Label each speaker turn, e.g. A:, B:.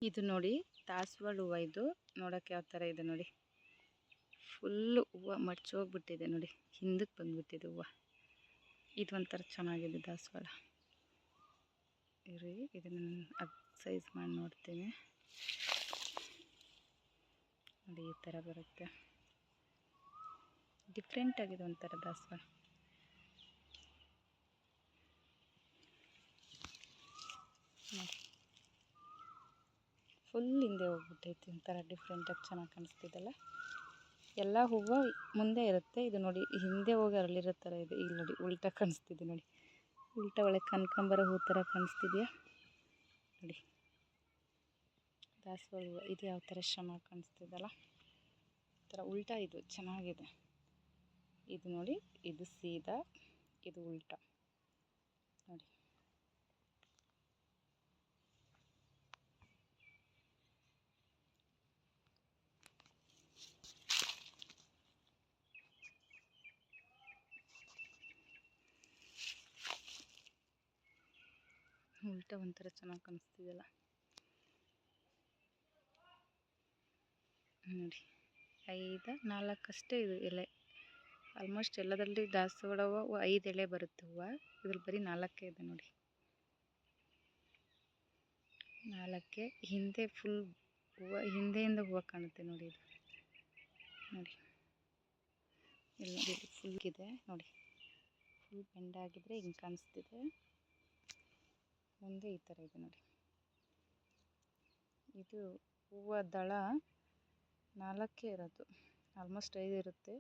A: ಇದು ನೋಡಿ ದಾಸವಾಳ ಹೂವು. ಇದು ನೋಡೋಕೆ ಯಾವ ಥರ ಇದೆ ನೋಡಿ. ಫುಲ್ಲು ಹೂವು ಮಡ್ಚಿ ಹೋಗ್ಬಿಟ್ಟಿದೆ ನೋಡಿ, ಹಿಂದಕ್ಕೆ ಬಂದುಬಿಟ್ಟಿದೆ ಹೂವು. ಇದು ಒಂಥರ ಚೆನ್ನಾಗಿದೆ ದಾಸವಾಳ. ಇರಿ ಇದನ್ನು ಸೈಜ್ ಮಾಡಿ ನೋಡ್ತೀನಿ ನೋಡಿ. ಈ ಥರ ಬರುತ್ತೆ, ಡಿಫ್ರೆಂಟಾಗಿದೆ ಒಂಥರ ದಾಸವಾಳ. ಫುಲ್ ಹಿಂದೆ ಹೋಗ್ಬಿಟ್ಟೈತಿ, ಒಂಥರ ಡಿಫ್ರೆಂಟಾಗಿ ಚೆನ್ನಾಗಿ ಕಾಣಿಸ್ತಿದ್ದಲ್ಲ. ಎಲ್ಲ ಹೂವು ಮುಂದೆ ಇರುತ್ತೆ, ಇದು ನೋಡಿ ಹಿಂದೆ ಹೋಗಿ ಅರಳಿರೋ ಥರ ಇದೆ. ಇಲ್ಲಿ ನೋಡಿ ಉಲ್ಟಾ ಕಾಣಿಸ್ತಿದೆ ನೋಡಿ, ಉಲ್ಟಾ ಒಳಗೆ ಕನಕಾಂಬರ ಹೂ ಥರ ಕಾಣಿಸ್ತಿದೆಯಾ ನೋಡಿ. ದಾಸವಾಳ ಹೂವು ಇದು ಯಾವ ಥರ ಚೆನ್ನಾಗಿ ಕಾಣಿಸ್ತಿದ್ದಲ್ಲ, ಈ ಥರ ಉಲ್ಟಾ ಇದು ಚೆನ್ನಾಗಿದೆ. ಇದು ನೋಡಿ, ಇದು ಸೀದಾ, ಇದು ಉಲ್ಟಾ ನೋಡಿ. ಉಲ್ಟಾ ಒಂಥರ ಚೆನ್ನಾಗಿ ಕಾಣಿಸ್ತಿದೆಯಲ್ಲ ನೋಡಿ. 4 ಅಷ್ಟೇ ಇದು ಎಲೆ. ಆಲ್ಮೋಸ್ಟ್ ಎಲ್ಲದರಲ್ಲಿ ದಾಸವಾಳ ಹೂವು 5 ಎಲೆ ಬರುತ್ತೆ ಹೂವು. ಇದ್ರಲ್ಲಿ ಬರೀ 4 ಇದೆ ನೋಡಿ. 4 ಹಿಂದೆ ಫುಲ್ ಹೂವು, ಹಿಂದೆಯಿಂದ ಹೂವು ಕಾಣುತ್ತೆ ನೋಡಿ. ಇದು ನೋಡಿ, ಇಲ್ಲಿ ನೋಡಿ ಫುಲ್ ಇದೆ ನೋಡಿ. ಫುಲ್ ಬೆಂಡಾಗಿದ್ದರೆ ಹಿಂಗೆ ಕಾಣಿಸ್ತಿದೆ, ಮುಂದೆ ಈ ಥರ ಇದೆ ನೋಡಿ. ಇದು ಹೂವು ದಳ 4 ಇರೋದು, ಆಲ್ಮೋಸ್ಟ್ 5 ಇರುತ್ತೆ.